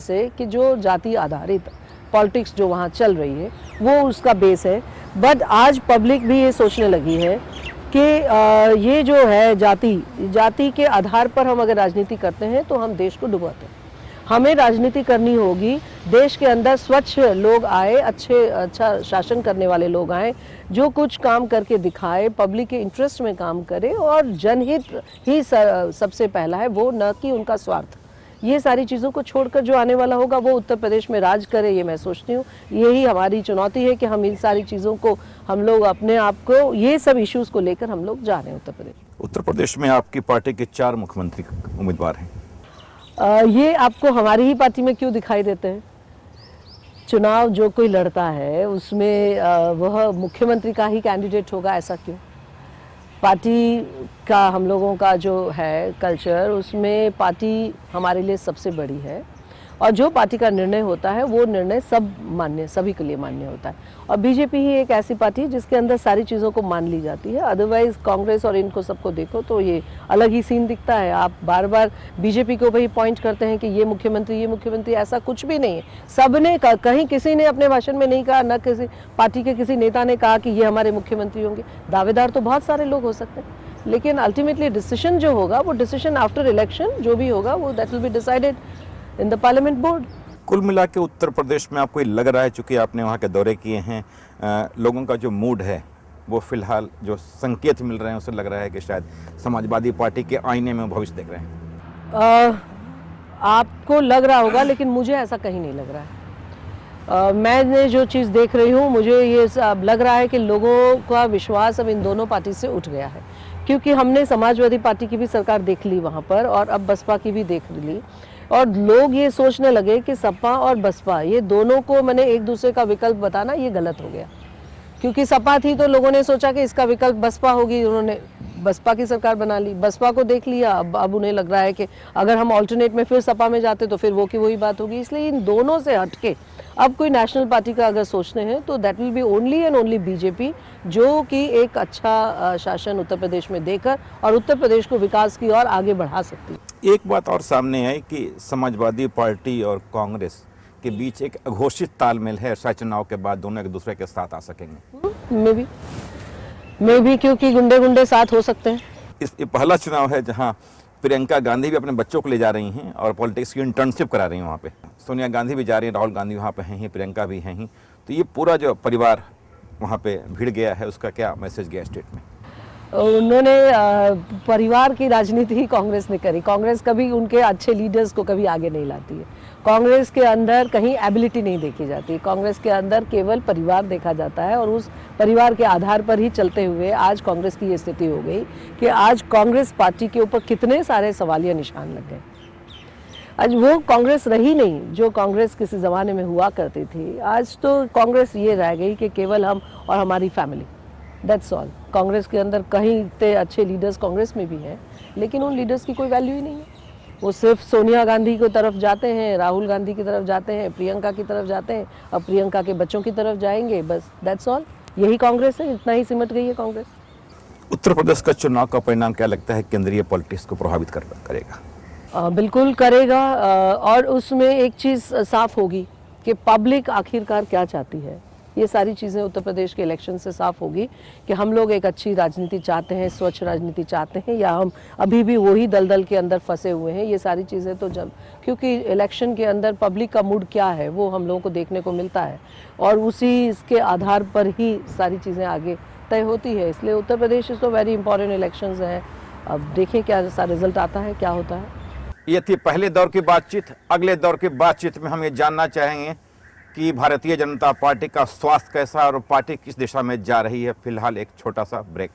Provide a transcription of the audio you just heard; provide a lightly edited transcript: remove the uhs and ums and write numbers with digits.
से कि जो जाति आधारित पॉलिटिक्स जो वहाँ चल रही है वो उसका बेस है। बट आज पब्लिक भी ये सोचने लगी है कि ये जो है जाति के आधार पर हम अगर राजनीति करते हैं तो हम देश को डुबाते हैं। हमें राजनीति करनी होगी, देश के अंदर स्वच्छ लोग आए, अच्छा शासन करने वाले लोग आए, जो कुछ काम करके दिखाए, पब्लिक के इंटरेस्ट में काम करे, और जनहित ही सबसे पहला है, वो न कि उनका स्वार्थ। ये सारी चीज़ों को छोड़कर जो आने वाला होगा वो उत्तर प्रदेश में राज करे, ये मैं सोचती हूँ। यही हमारी चुनौती है कि हम इन सारी चीज़ों को, हम लोग अपने आप को, ये सब इश्यूज़ को लेकर हम लोग जा रहे हैं उत्तर प्रदेश। उत्तर प्रदेश में आपकी पार्टी के 4 मुख्यमंत्री उम्मीदवार हैं। ये आपको हमारी ही पार्टी में क्यों दिखाई देते हैं? चुनाव जो कोई लड़ता है उसमें वह मुख्यमंत्री का ही कैंडिडेट होगा, ऐसा क्यों? पार्टी का, हम लोगों का जो है कल्चर, उसमें पार्टी हमारे लिए सबसे बड़ी है, और जो पार्टी का निर्णय होता है वो निर्णय सभी के लिए मान्य होता है। और बीजेपी ही एक ऐसी पार्टी है जिसके अंदर सारी चीज़ों को मान ली जाती है। अदरवाइज कांग्रेस और इनको सबको देखो तो ये अलग ही सीन दिखता है। आप बार बार बीजेपी को वही पॉइंट करते हैं कि ये मुख्यमंत्री, ऐसा कुछ भी नहीं है। सब ने कहीं किसी ने अपने भाषण में नहीं कहा, न किसी पार्टी के किसी नेता ने कहा कि ये हमारे मुख्यमंत्री होंगे। दावेदार तो बहुत सारे लोग हो सकते हैं, लेकिन अल्टीमेटली डिसीजन जो होगा वो डिसीजन आफ्टर इलेक्शन जो भी होगा वो that will be decided in the parliament board. कुल मिला के उत्तर प्रदेश में आपको लग रहा है, चूंकि आपने वहाँ के दौरे किए हैं, लोगों का जो मूड है वो फिलहाल जो संकेत मिल रहे हैं उससे लग रहा है कि शायद समाजवादी पार्टी के आईने में भविष्य देख रहे हैं। आपको लग रहा होगा, लेकिन मुझे ऐसा कहीं नहीं लग रहा है। मैंने जो चीज़ देख रही हूँ, मुझे ये अब लग रहा है कि लोगों का विश्वास अब इन दोनों पार्टी से उठ गया है, क्योंकि हमने समाजवादी पार्टी की भी सरकार देख ली वहाँ पर, और अब बसपा की भी देख ली, और लोग ये सोचने लगे कि सपा और बसपा ये दोनों को मैंने एक दूसरे का विकल्प बताना ये गलत हो गया। क्योंकि सपा थी तो लोगों ने सोचा कि इसका विकल्प बसपा होगी, उन्होंने बसपा की सरकार बना ली, बसपा को देख लिया। अब उन्हें लग रहा है कि अगर हम ऑल्टरनेट में फिर सपा में जाते तो फिर वो की वही बात होगी। इसलिए इन दोनों से हटके अब कोई नेशनल पार्टी का अगर सोचते हैं तो that will be only and only BJP, जो कि एक अच्छा शासन उत्तर प्रदेश में देकर और उत्तर प्रदेश को विकास की ओर आगे बढ़ा सकती है। एक बात और सामने आई कि समाजवादी पार्टी और कांग्रेस के बीच एक अघोषित तालमेल है, शायद चुनाव के बाद दोनों एक दूसरे के साथ आ सकेंगे। मे भी क्योंकि गुंडे साथ हो सकते हैं। ये पहला चुनाव है जहां प्रियंका गांधी भी अपने बच्चों को ले जा रही हैं और पॉलिटिक्स की इंटर्नशिप करा रही हैं। वहाँ पे सोनिया गांधी भी जा रही हैं, राहुल गांधी वहाँ पे हैं ही, प्रियंका भी हैं ही। तो ये पूरा जो परिवार वहाँ पे भिड़ गया है, उसका क्या मैसेज गया स्टेट में? उन्होंने परिवार की राजनीति ही कांग्रेस ने करी। कांग्रेस कभी उनके अच्छे लीडर्स को कभी आगे नहीं लाती है। कांग्रेस के अंदर कहीं एबिलिटी नहीं देखी जाती। कांग्रेस के अंदर केवल परिवार देखा जाता है, और उस परिवार के आधार पर ही चलते हुए आज कांग्रेस की ये स्थिति हो गई कि आज कांग्रेस पार्टी के ऊपर कितने सारे सवालिया निशान लग गए। आज वो कांग्रेस रही नहीं जो कांग्रेस किसी ज़माने में हुआ करती थी। आज तो कांग्रेस ये रह गई कि केवल हम और हमारी फैमिली, दैट्स ऑल। कांग्रेस के अंदर कहीं इतने अच्छे लीडर्स कांग्रेस में भी हैं, लेकिन उन लीडर्स की कोई वैल्यू ही नहीं है। वो सिर्फ सोनिया गांधी की तरफ जाते हैं, राहुल गांधी की तरफ जाते हैं, प्रियंका की तरफ जाते हैं, अब प्रियंका के बच्चों की तरफ जाएंगे, बस दैट्स ऑल। यही कांग्रेस है, इतना ही सिमट गई है कांग्रेस। उत्तर प्रदेश का चुनाव का परिणाम क्या लगता है केंद्रीय पॉलिटिक्स को प्रभावित करेगा? बिल्कुल करेगा, और उसमें एक चीज़ साफ होगी कि पब्लिक आखिरकार क्या चाहती है। ये सारी चीज़ें उत्तर प्रदेश के इलेक्शन से साफ होगी कि हम लोग एक अच्छी राजनीति चाहते हैं, स्वच्छ राजनीति चाहते हैं, या हम अभी भी वही दलदल के अंदर फंसे हुए हैं। ये सारी चीज़ें तो जब, क्योंकि इलेक्शन के अंदर पब्लिक का मूड क्या है वो हम लोगों को देखने को मिलता है, और उसी इसके आधार पर ही सारी चीज़ें आगे तय होती है। इसलिए उत्तर प्रदेश इज़ तो वेरी इंपॉर्टेंट इलेक्शंस हैं। अब देखें क्या सा रिजल्ट आता है, क्या होता है। ये थी पहले दौर की बातचीत। अगले दौर की बातचीत में हम ये जानना चाहेंगे कि भारतीय जनता पार्टी का स्वास्थ्य कैसा और पार्टी किस दिशा में जा रही है। फिलहाल एक छोटा सा ब्रेक।